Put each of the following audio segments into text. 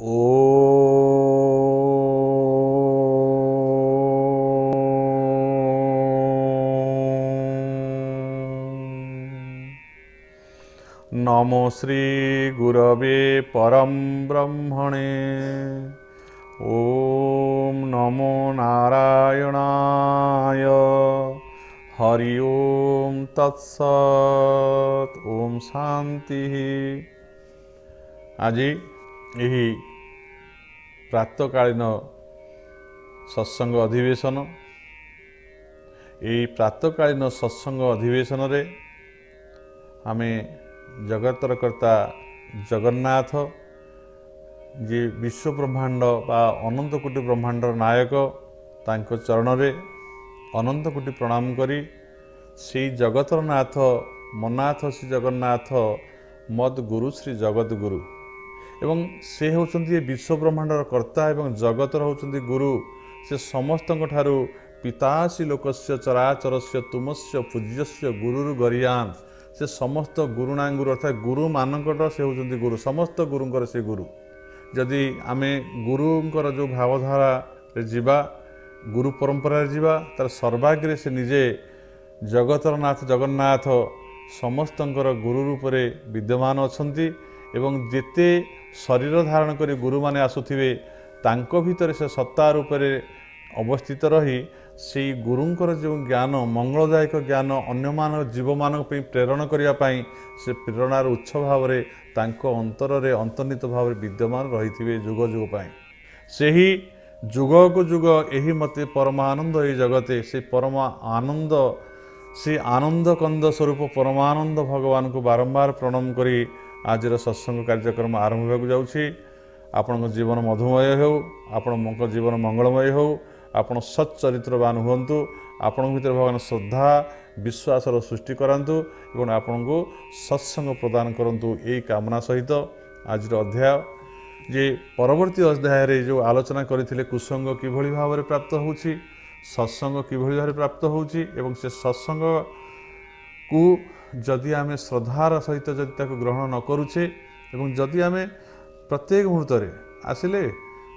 ॐ नमो श्रीगुरवे परं ब्रह्मणे। ॐ नमो नारायणाय। हरि ओम तत्सत्। ओम शांति। आज यही प्रातकालीन सत्संग अधिवेशन, यही प्रातकालीन सत्संग अधिवेशन रे आमे जगतर कर्ता जगन्नाथ जे विश्व ब्रह्मांड बा अनंत कोटि ब्रह्मांड नायक तांको चरण रे अनंत कोटि प्रणाम करी श्री जगतर नाथ मनाथ श्री जगन्नाथ मद गुरु श्री जगत गुरु एवं से होचंती विश्व ब्रह्मांडर कर्ता एवं जगतर होचंती गुरु। से समस्त ठारू पितासी लोकस्य चराचरस्य तुमस्य पूज्यस्य गुरुर गरियान। से समस्त गुरुना गुरु अर्थात गुरु मानकर से होचंती गुरु, समस्त गुरुंकर से गुरु। जदि आमे गुरुंकर जो भावधारा रे जीवा, गुरु परंपरा जीवा, तार सर्वाग्रे से निजे जगतर नाथ जगन्नाथ समस्तंकर गुरु रूप रे विद्यमान अछंती एवं जेते शरीर धारण करी गुरु माने आसुथिबे तांको भितर से सत्ता रूप रे अवस्थित रही से गुरुंकर जो ज्ञान मंगलदायक ज्ञान अन्य मान जीव मान प्रेरण करने से प्रेरणार उत्स भाव रे तांको अंतर रे अंतर्निहित भाव रे विद्यमान रही जुग जुग पाई। से ही जुग को जुग यही मते परमानंद ये जगते से परम आनंद से आनंद कंद स्वरूप परमानंद भगवान को बारंबार प्रणाम करी आज सत्संग कार्यक्रम आरंभ होगा जाऊँगी। आपण जीवन मधुमय हो, आपण जीवन मंगलमय हो, आपण सच्चरित्रवान हुंतु, आपण भीतर भगवान श्रद्धा विश्वास सृष्टि करांतु एवं आपण को सत्संग प्रदान करंतु यही कामना सहित आज अध्याय जे परवर्ती अध्याय रे जो आलोचना करथिले कुसंग किभଳି भाव प्राप्त होउछि, सत्संग किभଳି भाव प्राप्त होउछि एवं से सत्संग को जदि आमे श्रद्धार सहित जदि ताको ग्रहण न करूछे एवं जदि आमे प्रत्येक मुहूर्त रे आसिले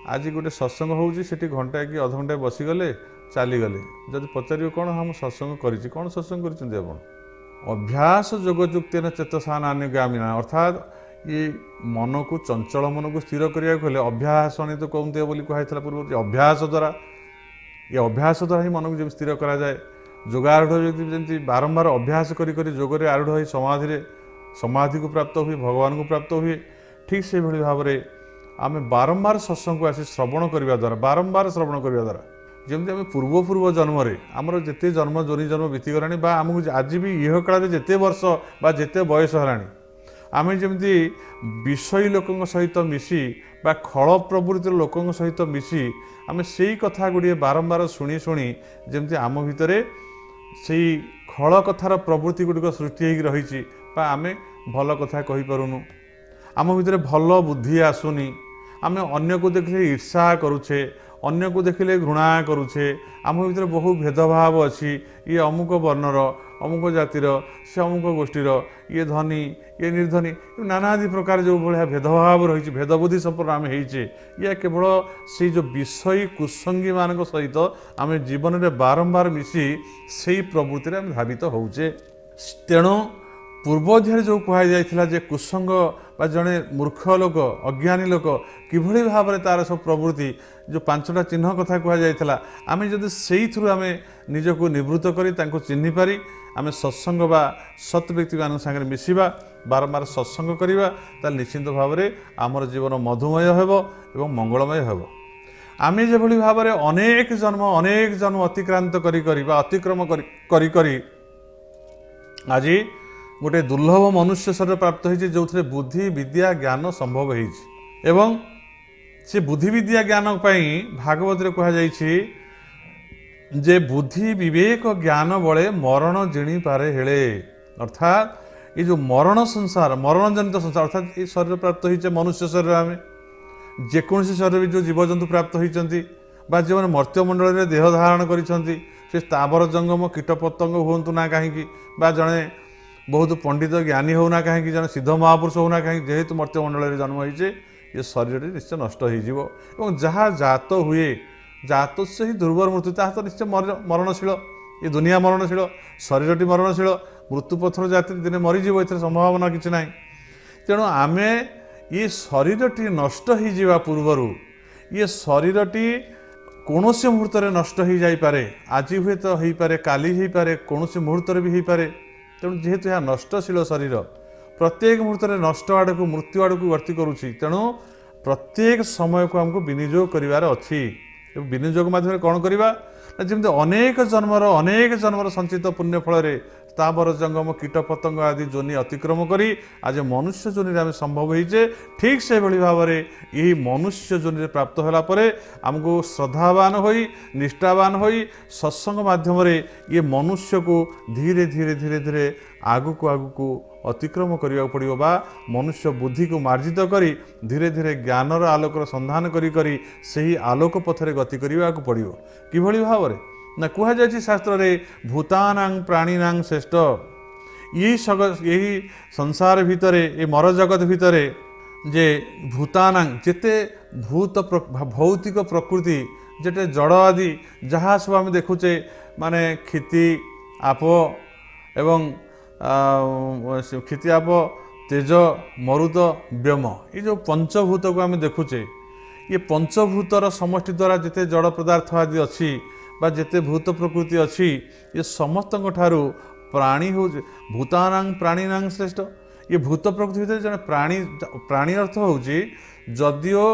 आज गोटे सत्संग होउछि सेठी घंटा कि अध घंटा बसीगले चलीगले जदि पचारियो कौन हम सत्संग करिछि कौन सत्संग करिछन्ति आपण अभ्यास जोगजुक्तेन चेतसा नान्यगामिना अर्थात ये मन को चंचल मन को स्थिर करिया कहले अभ्यास अनित कौंते बोली कहैतला पूर्व अभ्यास द्वारा ये अभ्यास द्वारा ही मन को जब स्थिर करा जाए जोगारूढ़ व्यक्ति जमी बारंबार अभ्यास करी जोगरे आरूढ़ हो समाधि को प्राप्त हुए भगवान को प्राप्त हुए ठीक से भाई भाव में आम बारंबार सत्संग को आसी श्रवण करने द्वारा बारंबार श्रवण करने द्वारा जमी आम पूर्व पूर्व जन्म आमर जिते जन्म जोनि जन्म बीतीगला आमको आज भी इह काल जिते वर्ष बा जिते बयस है आम जमी विषयी लोक सहित मिसी बा खल प्रवृत्ति लोक सहित मिसी आम से कथा गुड़िए बारंबार शुणी शुणी जमी आम भितर से खल कथार प्रवृत्ति गुड़िक सृष्टि रही आम भल कथा कहीपरूनु आम भितर भल बुद्धि आसुनी आम अन्य को देखले ईर्षा करुचे अन्य को देखले घृणा करुचे आम भितर बहु भेदभाव अच्छी ये अमुक वर्णर अमुक जातिर से अमुक गोष्ठीर ये धनी ये निर्धनी नानादि प्रकार जो भाया भेदभाव रही भेदबुद्धि संपूर्ण आम होइचे या केवल से जो विषयी कुसंगी मान सहित आम जीवन में बारंबार मिसी से प्रवृत्ति आम धावित होचे। तेणु पूर्वध्याय जो कहुला जे कुसंग बा जड़े मूर्ख लोक अज्ञानी लोक किभଳି भाव में तार सब प्रवृत्ति जो पांचटा चिन्ह कथा कहुला आम जदि से आम निजको निवृत्त करी चिन्ह पारी आम सत्संग बा सत व्यक्ति मान सागर मिसिबा बारंबार सत्संग करवा निश्चिंत भाव में आमर जीवन मधुमय होब एवं मंगलमय होब। आम जो भाव में अनेक जन्म अतिक्रांत अतिक्रम करी आज गोटे दुर्लभ मनुष्य शरीर प्राप्त होती जो थे बुद्धि विद्या ज्ञान संभव एवं से बुद्धि विद्या ज्ञान भागवत कहुई जे बुद्धि विवेक ज्ञान बड़े मरण जिणी पारे हेले अर्थात ये जो मरण संसार मरण जनित संसार अर्थात ये शरीर प्राप्त होती मनुष्य शरीर आम जेकोसी शरीर जो जीवजंतु प्राप्त होती जो मर्त्यमंडल में देह धारण कर स्थावर जंगम कीटपतंग हूँ ना कहीं जड़े बहुत पंडित ज्ञानी होना कहीं जन सिद्ध महापुरुष होना कहीं जेहेतु मर्त्यमंडल जन्म होइचे ये शरीर निश्चय नष्ट हो जहाँ जात हुए जात से ही दुर्बर मृत्यु ता तो निश्चय मरणशील ये दुनिया मरणशील शरीरटी मरणशील मृत्युपथर जाति दिन मरीज ए संभावना कि ना तेणु आम ये शरीरटी नष्ट हो पूर्वर ये शरीरटी कौन से मुहूर्त नष्ट हो जापे आज हुए तो हो पारे काली हो पारे कौन से मुहूर्त भी हो पारे तेणु जेहेतु यह नष्टशील शरीर प्रत्येक मुहूर्त नष्ट आड़ को मृत्यु आड़ को गति करुच्ची तेणु प्रत्येक समय को आमको विनियोग करार अच्छी विनियोग माध्यम कौन करवा जमी अनेक जन्मर संचित पुण्य फल स्थावर जंगम कीट पतंग आदि जोनि अतिक्रम करी आज मनुष्य जोनि आम संभव होइजे ठीक से भाव में यही मनुष्य जोनि प्राप्त होला परे आमको श्रद्धावान होई निष्ठावान होई सत्संग माध्यम ये मनुष्य को धीरे धीरे धीरे धीरे आगु अतिक्रम करने पड़ो बा मनुष्य बुद्धि को मार्जित करी धीरे धीरे ज्ञानर आलोकर संधान करी सही आलोक पथरे गति करने को पड़ो किभली भाव में ना कहुई शास्त्र रे भूतानां प्राणीनां श्रेष्ठ यही संसार भितर ये मर जगत भितर जे भूतानां जेते भूत भौतिक प्रकृति जेटे जड़ आदि जहाँ सब आम देखुचे माने क्षिति आप एवं क्षिति आप तेज मरुत व्योम ये जो पंचभूत को आम देखुचे ये पंचभूतर समष्टि द्वारा जिते जड़ पदार्थ आदि अच्छी बा जेते भूत प्रकृति अच्छी ये समस्त प्राणी हो भूतानां प्राणीनां श्रेष्ठ ये भूत प्रकृति भीतर जन प्राणी प्राणी अर्थ हूँ जदिओ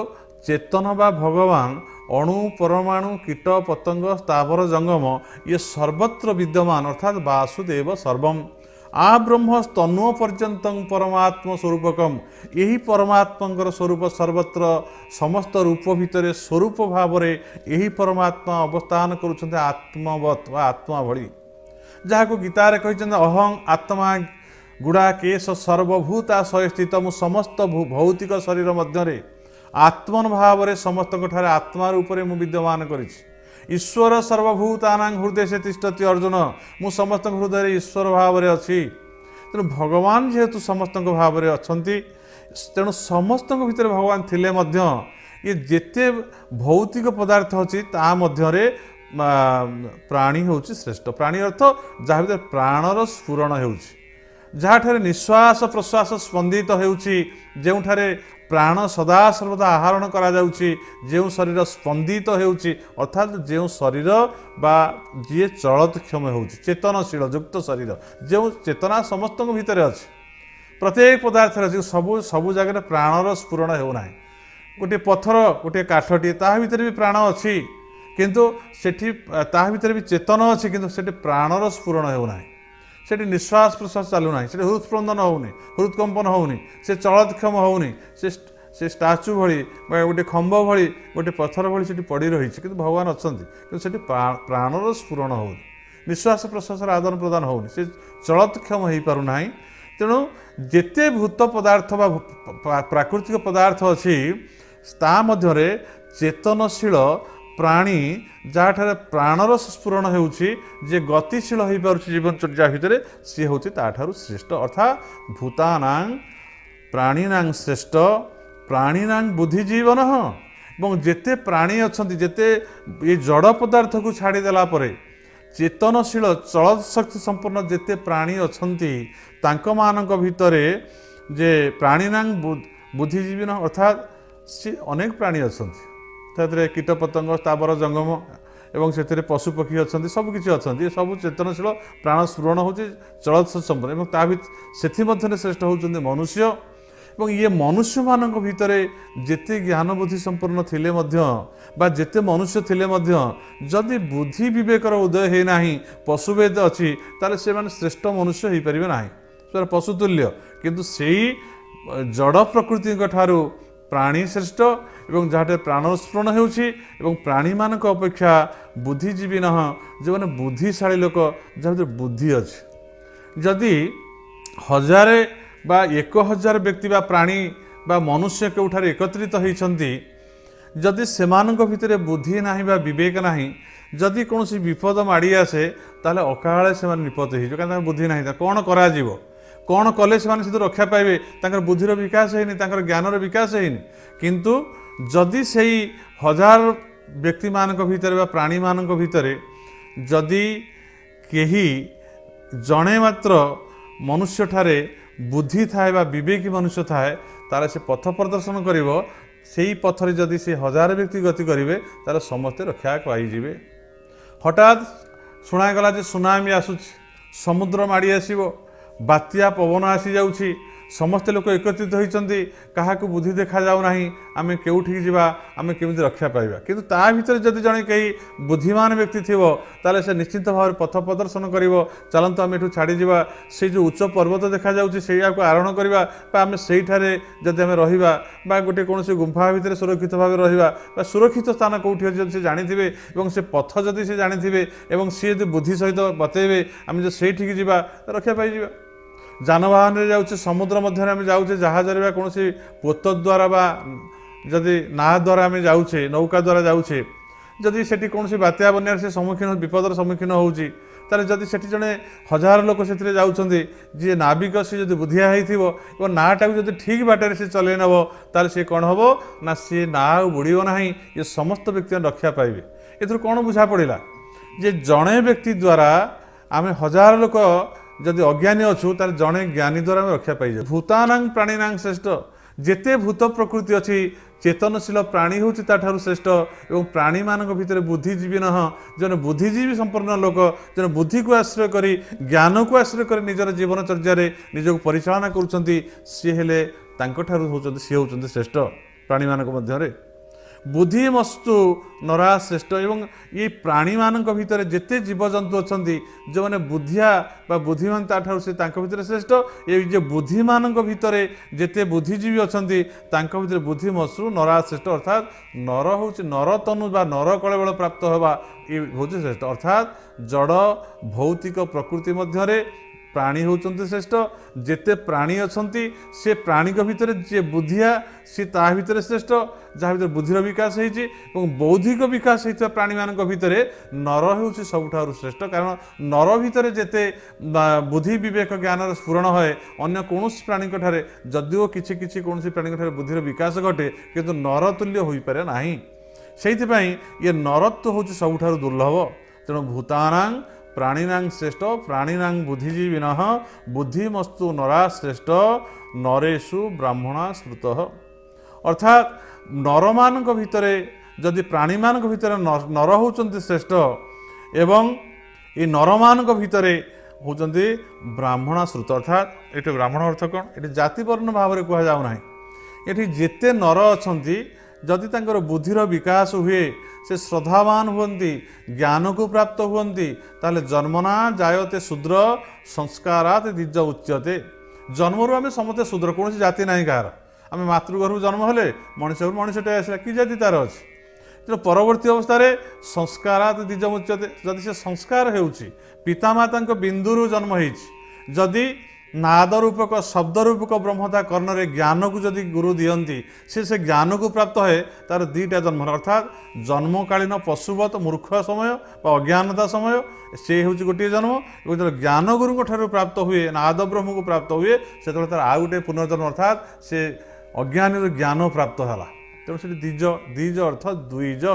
चेतन बा भगवान अणु परमाणु कीट पतंग स्थावर जंगम ये सर्वत्र विद्यमान अर्थात वासुदेव सर्वम आ ब्रह्म स्तन्व पर्यंत परमात्म स्वरूपकम यही परमात्मा स्वरूप सर्वत्र समस्त रूप भितर स्वरूप भाव में यही परमात्मा अवस्थान करुँच आत्मवत आत्मा भली जहाँ को गीतार कहते अहं आत्मा गुड़ा केश सर्वभूताशय स्थित मु समस्त भौतिक शरीर मध्य आत्मन भाव में समस्त आत्मा रूप में विद्यमान करिछि ईश्वर सर्वभूतानां हृदय से तिष्ठति अर्जुन मु समस्त हृदय ईश्वर भाव में अच्छी तेणु भगवान जेहेतु समस्त भाव में अच्छा तेणु समस्त भीतर भगवान थिले मध्य ये जेते भौतिक पदार्थ अच्छी ता मध्य प्राणी हूँ श्रेष्ठ प्राणी अर्थ जहाँ भीतर प्राणर स्फुरण हो जहाँ निश्वास प्रश्वास स्पंदित होठारे प्राण सदा सर्वदा आहरण करा जाउछि जो शरीर स्पंदित होउछि अर्थात जो शरीर बा जी चलत क्षम होउछि चेतनशील युक्त शरीर जो चेतना समस्त भीतर अच्छे प्रत्येक पदार्थ अच्छे सबु जगह प्राणर स्फुरण होना गोटे पत्थर गोटे काठटी ता भीतर भी प्राण अच्छी किंतु सेठी ता भीतर भी चेतन अच्छी किंतु सेठी प्राणर स्फुरण होना सेठी निश्वास प्रश्वास चलू ना से हृदस्पंदन होनी हृदकंपन होनी से चलतक्षम होनी से स्टाच्यू भली गोटे खम्ब भली गोटे पत्थर भली से पड़ रही कि भगवान अच्छा कि से प्राणर स्फुरण हो निश्वास प्रश्वास आदान प्रदान होनी से चलतक्षम हो पारना तेणु जेते भूत पदार्थ प्राकृतिक पदार्थ अच्छी ता मध्य चेतनशील प्राणी जहाँ प्राणर स्फुरण होउछि जे गतिशील हो पारुछि जीवनचर्या भितर सी हूँ ताठारु श्रेष्ठ अर्थात भूतानां प्राणीनां श्रेष्ठ प्राणीनां बुद्धिजीवन एवं जेते प्राणी अच्छा जेते ये जड़ पदार्थ को छाड़देला चेतनशील चल शक्ति संपन्न जेते प्राणी अच्छी तांक भितर जे प्राणीनां बुद्धिजीवन अर्थात सी अनेक प्राणी अच्छा कीट पतंग स्थावर जंगम एवं से पशुपक्षी अच्छा सबकि अच्छा सब चेतनशील प्राण स्फुरण हो चल संपन्न से श्रेष्ठ होती मनुष्य और ये मनुष्य मान भितर जेते ज्ञान बुद्धि संपन्न थिले जेते मनुष्य थिले जदि बुद्धि विवेकर उदय होना पशुभेद अच्छी ताले से माने श्रेष्ठ मनुष्य हो पारे ना पशुतुल्य किंतु से जड़ प्रकृति ठारू प्राणी श्रेष्ठ एवं जहाँ प्राण स्फुरण हो प्राणी मान अपेक्षा बुद्धिजीवी जो मैंने बुद्धिशाली लोक जहाँ बुद्धि अच्छी जदि 1000 बा 1000 व्यक्ति बा प्राणी बा मनुष्य केउठारे एकत्रित होती जदि सेमानक भितर बुद्धि ना बा विवेक ना जदि कौन विपद माड़ी आसे ताले अकाले से विपद हो बुद्धि ना कौन करा कौन कले से रक्षा पाइबे तांकर बुद्धिर विकास होनी तांकर ज्ञानर विकास होनी किंतु जदि से 1000 व्यक्ति मान भितर प्राणी मान भितर जदि कहीं जड़े मात्र मनुष्य ठारे बुद्धि थाए बा विवेकी मनुष्य थाए तार से पथ प्रदर्शन कर से पथरे जदि से 1000 व्यक्ति गति करेंगे तार समस्ते रक्षा पाइबे। हठात शुणागला जे सुनामी आसुच समुद्र माड़ी आसो बात्या पवन आसी जाऊँगी समस्ते लोक एकत्रित होती क्या बुद्धि देखा जाऊना आम केउठी जावा आम केमी रक्षा पाइबा किंतु ता भीतर जदि जड़े कहीं बुद्धिमान व्यक्ति थी ताले से निश्चित भाव पथ प्रदर्शन कर चलतु आम एठू छाड़ी से जो उच्च पर्वत देखा जाऊँगी आरोहण करवा आम से जदि आम रहा गोटे कौन गुंफा भितर सुरक्षित भाव रहा सुरक्षित स्थान कौटी अच्छे से जानी से पथ जदि से जानी सी जो बुद्धि सहित बतेबे आम जो से रक्षा पाई जानवाहन रे जाऊँ समुद्र मध्य आम जाऊे जहाज कौन पोत द्वारा बा जदि ना द्वारा आम जाऊे नौका द्वारा जाऊे जदि से कौन बात्या बन्यार से सम्मुखीन विपदर सम्मुखीन होती जदि से जड़े 1000 लोक से जाऊँगी जी नाविक सी जो बुद्धिया हो नाटा को ठीक बाटर से चल नब ताले सी कौन हम ना सी ना बुड़ब ना ये समस्त व्यक्ति रक्षा पाइबे। एथुर कौन बुझा पड़ा जे जड़े व्यक्ति द्वारा आम 1000 लोक जदि अज्ञानी अच्छु तार जड़े ज्ञानी द्वारा रक्षा पाइजे। भूतानां प्राणीनां श्रेष्ठ जेते भूत प्रकृति अच्छी चेतनशील प्राणी हूँ श्रेष्ठ और प्राणी मान भितर बुद्धिजीवी न जन बुद्धिजीवी संपन्न लोक जन बुद्धि को आश्रय करी ज्ञान को आश्रय कर निजर जीवन चर्या निजक परिचालना करुँच सी हेले सी होती श्रेष्ठ प्राणी मान मध्य बुद्धिमस्तु नरा श्रेष्ठ एवं ये प्राणी मान भितर जेते जीवजंतु अच्छा जो मैंने बुद्धिया बा बुद्धिमान से भितर श्रेष्ठ ये जो बुद्धिमान भितर जेते बुद्धिजीवी अच्छा भितर बुद्धिमस्तु नरा श्रेष्ठ अर्थात नर हूँ नर तनु बा नर कलेबल प्राप्त होगा ये हूँ श्रेष्ठ अर्थात जड़ भौतिक प्रकृति मध्य प्राणी होती श्रेष्ठ जेते प्राणी अच्छा से प्राणी भितर जे बुद्धिया सी ता भितर श्रेष्ठ जहाँ भर बुद्धिर विकास होती बौद्धिक विकास होता प्राणी मान भितर नर हूँ सबुठ श्रेष्ठ कारण नर भितर जेते बुद्धि विवेक ज्ञान स्फुरण है अन्य कौन प्राणी ठारे जदिओ किसी कौन प्राणी ठारे बुद्धिर विकास घटे किंतु नर तुल्य हो पारे ना से ये नरत्व हूँ सबुठ दुर्लभ तेणु भूतानां प्राणीनां श्रेष्ठ प्राणीनां बुद्धिजीविन बुद्धिमस्तु नरा श्रेष्ठ नरेषु ब्राह्मणा स्मृत अर्थात नर मान भितर जदि प्राणी मान भितर नर होती श्रेष्ठ एवं ये नर मान भितर होती ब्राह्मणा श्रुत अर्थात ये ब्राह्मण अर्थ कौन ये जातिवर्ण भाव में कह जाऊना ये जेते नर अच्छा जदि तांकर बुद्धिर विकास हुए से श्रद्धावान हुंती ज्ञान को प्राप्त हुंती ताले जन्मना जायते शूद्र संस्कारात द्विज उच्यते जन्मरू आम समस्ते शूद्र कौन जाति ना कहार आम मातृगर्भ जन्म हेले मनुष्यटे आसला कि जाति तार अच्छी तेणु परवर्ती अवस्था संस्कारात द्विज उच्यते जदि से संस्कार होउछि पितामाता बिंदुरु जन्म होइछि जदि नाद रूपक शब्द रूपक ब्रह्मता कर्णरे ज्ञान को जदि गुरु दियंती से ज्ञान को प्राप्त है तार दीटा जन्म अर्थात जन्मकालीन पशुवत मूर्ख समय अज्ञानता समय से हूँ गोटे जन्म और जो ज्ञान गुरु ठार प्राप्त हुए नाद ब्रह्म को प्राप्त हुए से तार आउ गोटे पुनर्जन्म अर्थात से अज्ञानी ज्ञान प्राप्त है तेणु से द्विज द्विज अर्थ द्विज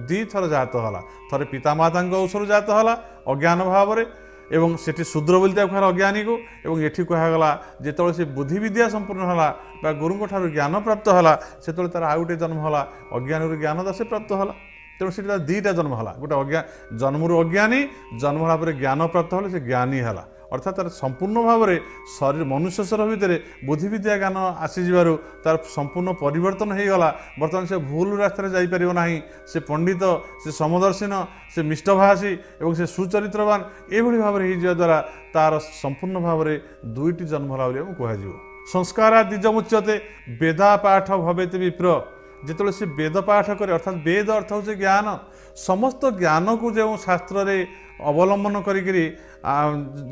दी थर जात है थे पितामाता औसर जात है अज्ञान भाव में एवं सेठी शूद्र बोली कह अज्ञानी को एवं एठी कहगला जो से बुद्धि विद्या संपूर्ण है गुरु ठार ज्ञान प्राप्त है से तार आउ गोटे जन्म है अज्ञानी ज्ञान से प्राप्त है तेणु से दीटा जन्म है गोटे जन्मरू अज्ञानी जन्म होगा ज्ञान प्राप्त है से ज्ञानी है अर्थात तार संपूर्ण भाव में शरीर मनुष्य शरीर भितर बुद्धि विद्या ज्ञान आसीजु तार संपूर्ण परिवर्तन हो गला बर्तमान से भूल रास्तार जापर ना से पंडित से समदर्शिन से मिष्टभाषी और से सुचरित्रवान ये भाव में हो द्वारा तार संपूर्ण भाव में दुईटी जन्म है कह संस्कारा द्विज मुच्यते वेदा पाठ भवेत विप्र जिते से वेद पाठ करे अर्थात वेद अर्थ हो ज्ञान समस्त ज्ञान को जो शास्त्र रे अवलंबन करी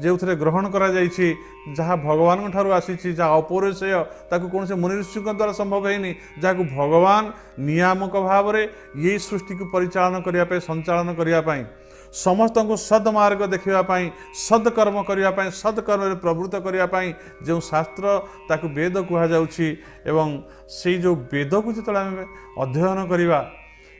जो ग्रहण करा जहाँ भगवान ठारू आसी जहाँ अपौरुषेय कौन से मुनि ऋषि द्वारा संभव है जहाँ भगवान नियामक भाव में ये सृष्टि को परिचालन करने संचालन करने समस्त को सद्मार्ग देखापी सत्कर्म करने सत्कर्म प्रवृत्त करने जो शास्त्र ताकू वेद कहुच्छी एवं से जो वेद को जो अध्ययन करवा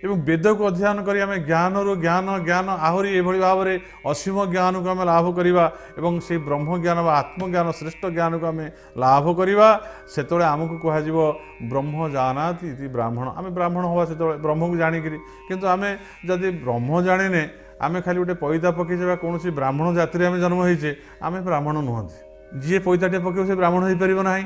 एवं वेद को अध्ययन कर आम ज्ञान रु ज्ञान ज्ञान आहरी ये भाव में असीम ज्ञान को आम लाभ करवा एवं से ब्रह्म ज्ञान आत्मज्ञान श्रेष्ठ ज्ञान को आम लाभ करवा से आमको कह ब्रह्म जानाति ब्राह्मण आम ब्राह्मण हवा से ब्रह्म को जाणिक किंतु आम जदि ब्रह्म जाने आम खाली गोटे पैदा पकई कौन ब्राह्मण जाति आम जन्म होइचे आम ब्राह्मण नुहति जी पैदाटे पकड़ से ब्राह्मण हो पार ना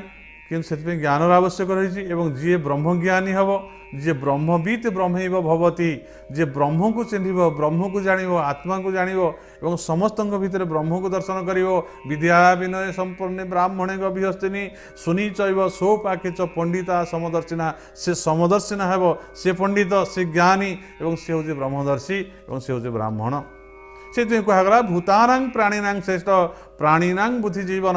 किंतु से ज्ञानर आवश्यक रही जी ब्रह्मज्ञानी हम जी ब्रह्मवित् ब्रह्मैव भवति जे ब्रह्म को चिन्ह ब्रह्म को जान आत्मा को जान और समस्त भितर ब्रह्म को दर्शन कर विद्या विनय संपन्न ब्राह्मणे गभिहस्तिनी सुनी चैव सोपाके च पंडिता समदर्शिना से समदर्शिना हेब से पंडित से ज्ञानी और से हूँ ब्रह्मदर्शी और से हूँ ब्राह्मण से कहगला भूतानां प्राणीनां श्रेष्ठ प्राणीनां बुद्धिजीवन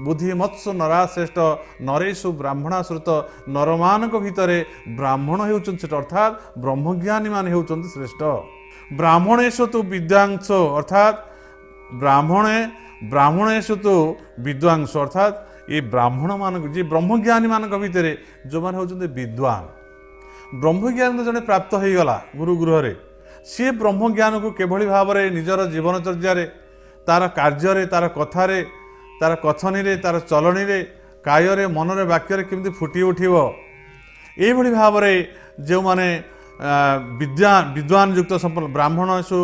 बुद्धिमत्सु नरा श्रेष्ठ नरेशु ब्राह्मणा श्रुत नरमानक भितर ब्राह्मण होउछन श्रेष्ठ अर्थात ब्रह्मज्ञानी मान होउछन श्रेष्ठ ब्राह्मणेषु तु विद्वांस अर्थात ब्राह्मणेषु तु विद्वांस अर्थात ये ब्राह्मण मानक जी ब्रह्मज्ञानी मानक भितर जो माने होउछन विद्वान ब्रह्मज्ञान जने प्राप्त हो गला गुरु गृह सी ब्रह्मज्ञान को किभली भाव में निजर जीवनचर्या तार कार्य तार कथार तार कथनी तार चलनी कायर मनरे वाक्य केमती फुटी उठिब ये भाव में जो माने विद्वान युक्त संपन्न ब्राह्मणेषु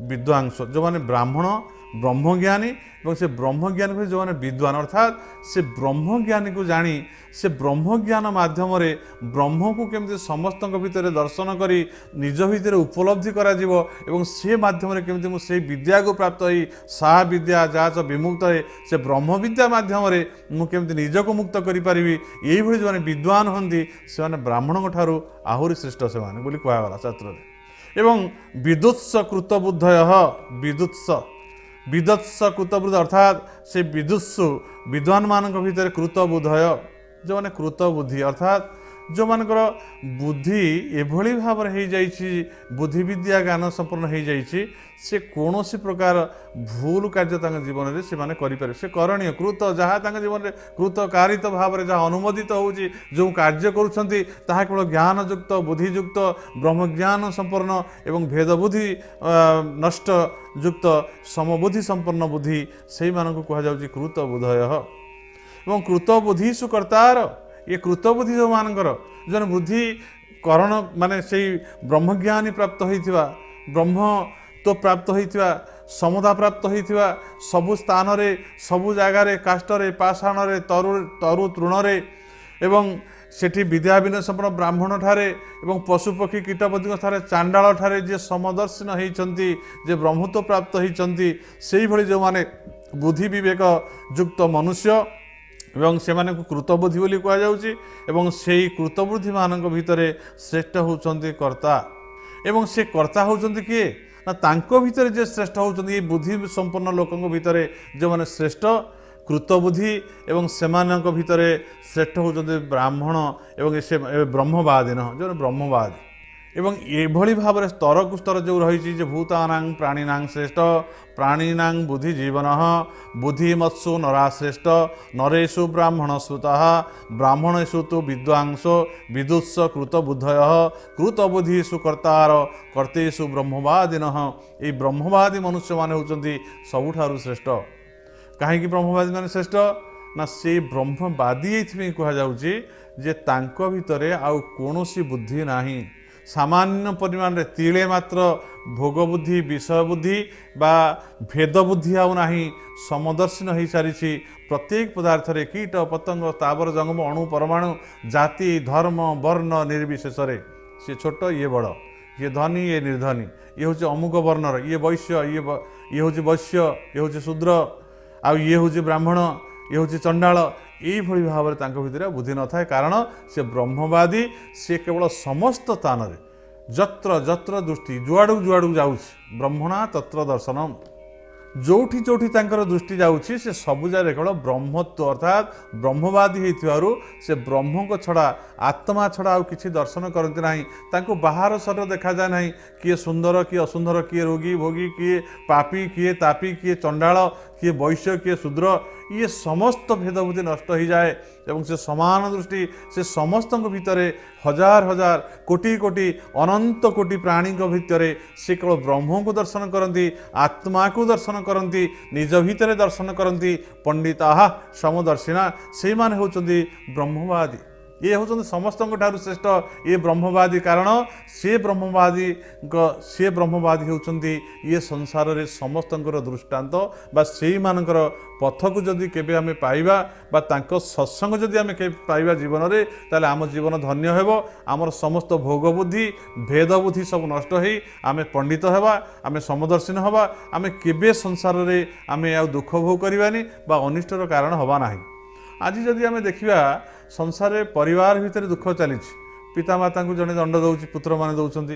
विद्वांस जो माने ब्राह्मण ब्रह्मज्ञानी और से ब्रह्मज्ञानी को जो माने विद्वान अर्थात से ब्रह्मज्ञानी को जानी से ब्रह्मज्ञान माध्यम ब्रह्म को केमती समस्त भितर दर्शन करी निज भितर उपलब्धि करा जीवो एवं से माध्यम केमती मु से विद्या को प्राप्त होई सा विद्या जहाँ च विमुक्त है से ब्रह्म विद्या माध्यम मु केमती निज को मुक्त करि परिबी एई भली जो विद्वान हंती से माने ब्राह्मण ठारू आहुरी श्रेष्ठ से माने बोली कहगला शास्त्र एवं विदुत्स कृतबुद्धय विदुत्स कृतबुद्ध अर्थात से विदुत्सु विद्वान मान भीतर कृतबुद्धय जो माने कृतबुद्धि अर्थात जो मानकर बुद्धि एभली भाव हो जाइछि बुद्धि विद्या ज्ञान संपूर्ण हो जाइछि से कौन प्रकार भूल कार्य जीवन में से माने करें से करणीय कृत जहाँ जीवन में कृतकारित भाव में जहाँ अनुमोदित होउछि जो कार्य करुछंती ताहा केवल ज्ञानयुक्त बुद्धियुक्त ब्रह्मज्ञान संपन्न एवं भेद बुद्धि नष्ट युक्त समबुद्धि संपन्न बुद्धि से मानक कह जाउछि कृतबुद्धय एवं कृतबुद्धिषु कर्तार ये कृतबुद्धि जो मानकर जन बुद्धि करण माने से ब्रह्मज्ञानी प्राप्त होइथिबा ब्रह्म तो प्राप्त होइथिबा समता प्राप्त होइथिबा सबु स्थान रे सबु जगह रे काष्ठ रे पाषाण रे तरु तृण रे एवं सेठी विद्या विनय संपन्न ब्राह्मण ठारे एवं पशुपक्षी कीटपति ठारे चांडाल ठारे जे समदर्शन होइछंती जे ब्रह्मत्व प्राप्त होइछंती सेही भली जो माने बुद्धि विवेक युक्त मनुष्य एवं से कृतबुद्धि बोली कह जाउछि एवं सेही कृतबुद्धि मानक भितर श्रेष्ठ होउछंती कर्ता एवं से कर्ता होउछंती किए ना तांको भितर जे श्रेष्ठ होउछंती बुद्धि संपन्न लोकंक भितर जो माने श्रेष्ठ कृतबुद्धि एवं सेमानक भितर श्रेष्ठ होउछंती ब्राह्मण एवं से ब्रह्मवादी जो ब्रह्मवादी एवं एभली भाव में स्तर को स्तर जो रही भूतानां प्राणीनां श्रेष्ठ प्राणीनां बुद्धिजीवन बुद्धिमत्सु नरा श्रेष्ठ नरेषु ब्राह्मण श्रुतः ब्राह्मणेषु तो विद्वांस विदुत्स कृतबुद्धय कृतबुद्धिषु कर्तार कर्तेषु ब्रह्मवादिन ये ब्रह्मवादी मनुष्य माने होउछंती सबुठारु श्रेष्ठ कहीं ब्रह्मवादी माने श्रेष्ठ ना से ब्रह्मवादी ये कह जाउछि जे तांको भितरे आउ कोनोसी बुद्धि नाही सामान्य परिमाण रे तिले मात्र भोग बुद्धि विषय बुद्धि बा भेद बुद्धि आउ नाही समदर्शन हो सारी प्रत्येक पदार्थ रे कीट पतंग तावर जंगम अणु परमाणु जाति धर्म वर्ण निर्विशेष से छोट ये बड़ ये धनी ये निर्धनी ये हूँ अमुक वर्णर ये वैश्य ये हूँ वैश्य ये हूँ शूद्र आ ये हूँ ब्राह्मण ये हूँ चंडाल यही भाव में भितर बुद्धि न था कारण से ब्रह्मवादी से केवल समस्त स्थान जत्र जत्र दृष्टि जुआड़ू जुआड़ू जाऊँ ब्रह्मणा तत्र दर्शनम जोठी जोठी तांकर दृष्टि जाउछि से सबु जारे केवल ब्रह्मत्व अर्थात ब्रह्मवादी हेतिबारु से ब्रह्म को छड़ा आत्मा छड़ा आउ किछि दर्शन करते नाही। तांको बाहर शरीर देखा जाए नाही, किए सुंदर किए असुंदर, किए रोगी भोगी, किए पापी किए तापी, किए चंडाल, किए वैश्य, किए शूद्र, ये समस्त भेदबुद्धि नष्ट हो जाए एवं से समान दृष्टि से समस्त भितर हजार हजार कोटि कोटि अनंत कोटि प्राणी भितर से केवल ब्रह्म को दर्शन करती, आत्मा को दर्शन करती, निज भितर दर्शन करती। पंडिता समदर्शिना से माने होचंदी ब्रह्मवादी। ये होचंदी समस्त श्रेष्ठ ये ब्रह्मवादी, कारण से ब्रह्मवादी होचंदी ये संसार रे समस्तंकर दृष्टांत बा सेई मानकर पथ को जदि केबे आमे पाइबा बा तांको सत्संग जदि आमे पाइबा जीवन रे, ताले आम जीवन धन्य हेबो। आमर समस्त भोग बुद्धि भेद बुद्धि सब नष्ट होई आमे पंडित हेबा, आमे समदर्शिन हेबा, आमे केबे संसार रे आमे आ दुख भोग करबानी बा अनिष्टर कारण हवा नाही। आज जदि आमे देखिबा संसार रे परिवार भितर दुख चली, पितामाता को जड़े दंड दौर, पुत्र मान दौरान,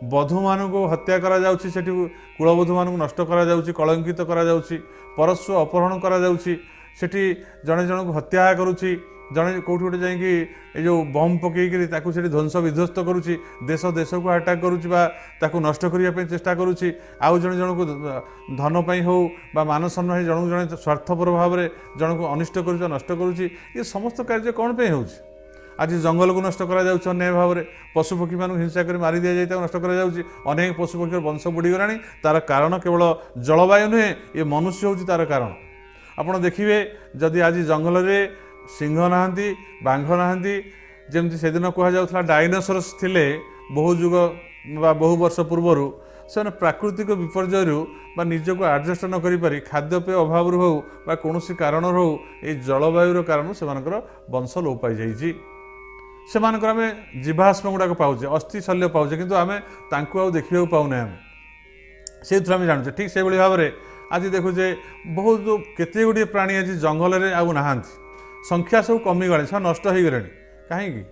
बधू मान हत्या करा जाउछि, सेठी कुलबधू मान नष्ट करा जाउछि, कलंकित करा जाउछि, परस्व अपहरण करा जाउछि, सेठी जड़े जन को हत्या करुछि, जड़े कौटी गोटे जाइए ये जो बम पकईकि से ध्वंस विध्वस्त करुच्ची, देश देश को अटैक करुच्ची बा ताकू नष्ट करने चेष्टा करुच्ची। आउ जन जन को धन पाई हो बा मान सम्मान जन जन स्वार्थपर भाव में जन को अनिष्ट कर नष्ट करुच्ची। ये समस्त कार्य कौन पे हो? आज जंगल को नष्ट करा जाउछि, अन्याय भाव में पशुपक्षी मान हिंसा कर मारी दि जाए नष्ट करा जाउछि। अनेक पशुपक्षी वंश बुड़ीगला। तार कारण केवल जलवायु नुहे, ये मनुष्य होछि तार कारण। आपड़ देखिए जदि आज जंगल में सिंह नहांती, बाघ नहांती, जमती से दिन कहुला डायनोसरस थिले बहु जुग बा बहु वर्ष पूर्वर, से प्राकृतिक विपर्यय निज को आडजस्ट न करि खाद्यपेय अभाव हो बा कौन कारण हो ये जलवायुर कारण से वंश लोप पाई जाइए। से आम जीवाश्म गुड़ाक पाचे, अस्थि शल्य पाचे, किंतु आम तांको देखा पाऊना। आम से आम जानूचे ठीक से भाव में आज देखुचे बहुत केते गुड़िए प्राणी आज जंगल में आउ नहांती, संख्या सब कमिगले, सब नष्ट हो गले। कहीं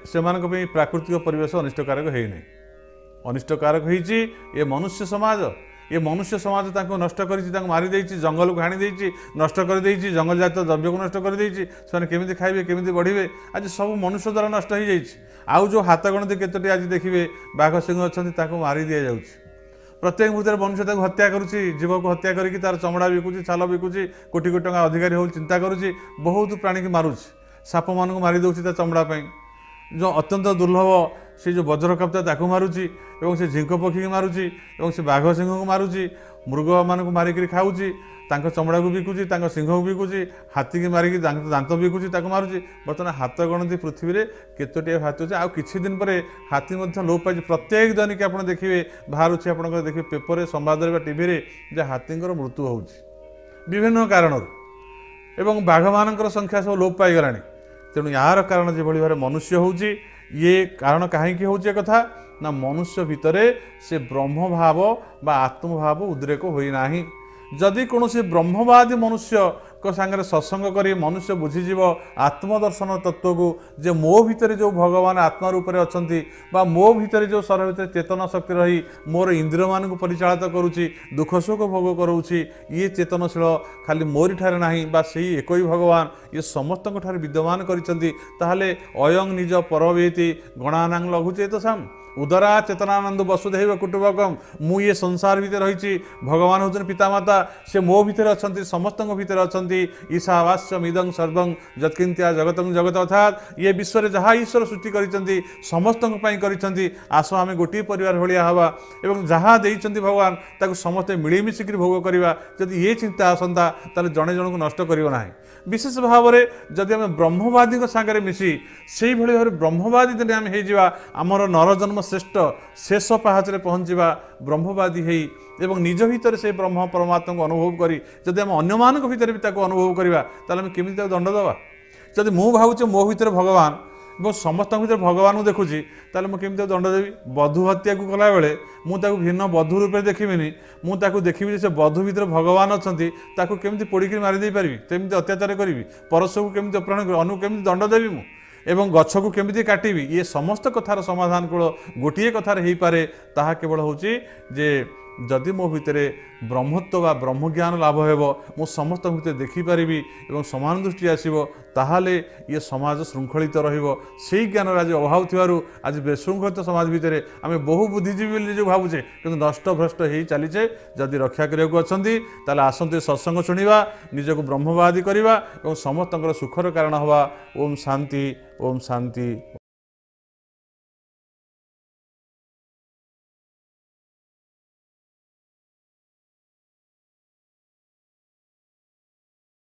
से प्राकृतिक परिवेश अनिष्टकारक है नहीं, अनिष्टकारक होइछि ये मनुष्य समाज। ये मनुष्य समाज ताको नष्ट करिछि, ताको मारी देइछि, जंगल को हाणी देइछि, नष्ट कर देइछि, जंगल जात द्रव्य को नष्ट कर देइछि। से केमिति खाइबे, केमिति बढ़िबे, आज सब मनुष्य द्वारा नष्ट हो जाइछि। आउ जो हाथ गणति केतोटी आज देखिए बाघ सिंह अछंती ताको मारी दिया जाउछि। प्रत्येक मुहूर्त मनुष्य ताको हत्या करुच्ची, जीव को हत्या करके तार चमड़ा बिकुची, छाल बिकुची, कोटी कोटी टंका अधिकारी हो चिंता करुच्ची, बहुत प्राणी की मारुच्ची, साप मान को मारी दौची चमड़ा पाई। जो अत्यंत दुर्लभ से जो वज्रकप्ता ताकू मारुची, एवं से झिंक पक्षी की मारुची, एवं से बाघ सिंह को मारुची, मृग मान को मारिक खाऊची, तांको चमड़ा को बिकुची, तांको सिंह को बिकुची, हाथी की मारिक दांत बिकुची, ताको मारुची। बर्तमान हाथ गणति पृथ्वी में केतोटी हाथी अच्छे, आउ किछि दिन पर हाथी लोप पाई। प्रत्येक दैनिक आप देखिए बाहर आप देखिए पेपर संवाद टीवी जे हाथींकर मृत्यु होउछि विभिन्न कारण, एवं बाघ मानकर संख्या सब लोप पाई गलानी। तेणु यार कारण जो भाव मनुष्य होउछि, ये कारण कहीं होउछि कथा ना मनुष्य भितरे से ब्रह्म भाव बा आत्मभाव उद्रेक होई नाही। जदि कौन ब्रह्मवादी मनुष्य को सांगे सत्संग करी मनुष्य बुझीज आत्मदर्शन तत्व को, जे मो भितर जो भगवान आत्मा रूप में अच्छा बा मो भितर जो शरीर भितर चेतन शक्ति रही मोर इंद्रिय मान को परिचालित करुच्ची, दुख सुख भोग करुच्ची, ये चेतनशील खाली मोरी ठारे नाही बा सेही एक ही भगवान ये समस्त ठारे विद्यमान करिसेंती। ताहले अयं निज परवेति गणानां लघुचेत साम उदरा चेतनानंद वसुधैव कुटुंबकम। मु ये संसार भितर रही, भगवान होचन पितामाता, से मो भितर अच्छा, समस्त भितर अच्छा। ईशावास्यम इदं सर्वं यत्किंत्या जगतं जगत, अर्थात ये विश्व में जहाँ ईश्वर सृष्टि करिसेंती समस्त करिसेंती। आस आम गोटे परिवार भाया हवा एवं जहाँ देइसेंती भगवान ताको समस्ते मिलीमिशिक भोग करवा। जदि ये चिंता आसंता ताले जड़े जन को नष्ट करियो नाही। विशेष भाव में जदि आम ब्रह्मवादी सागर मिसी से भाव ब्रह्मवादी दिन आम हो आमर नरजन्म श्रेष्ठ शेष पाहाचरे पहुँचवा ब्रह्मवादी है एवं निज भितर से ब्रह्म परमात्मा को अनुभव करी जदि आम अन्य मानक भितर भी ताको अनुभव करवा ताले केमिति ताको दंड दवा। जदि मु भावुचे मो भितर भगवान और समस्त भर भगवान को देखुची ताले मु केमिति दंड देवी। बधू हत्या को कला बेले मुझे भिन्न बधू रूपे देखिबिनी, मुझे देखिबि से बधू भितर भगवान अछंती ताको केमिति पोड़िक मारी दे पारिबि, केमिति अत्याचार करिवि, परश को केमिति अपहरण करिवि, अनु केमिति दंड देवी मु एवं गछ को केमिति काटिबि। ये समस्त कथार समाधान केवल गोटे कथार हो पारे, ताहा केवल होची जे जदि मो भितर ब्रह्मत्व बा ब्रह्मज्ञान लाभ हेब मु समस्त भितर देखिपारि और समान दृष्टि आसो ताहले ये समाज श्रृंखलित रहिबो सेही ज्ञान आज अभाव थिबारु आज बेशृंखलित समाज भितर आम बहु बुद्धिजीवी बोली जो भावुचे किंतु नष्ट भ्रष्ट हो चलीचे जदि रक्षा करने अच्छी ताले आसंतु सत्संग शुणा निजक ब्रह्मवादी करवा और समस्त सुखर कारण हवा। ओम शांति ओम शांति।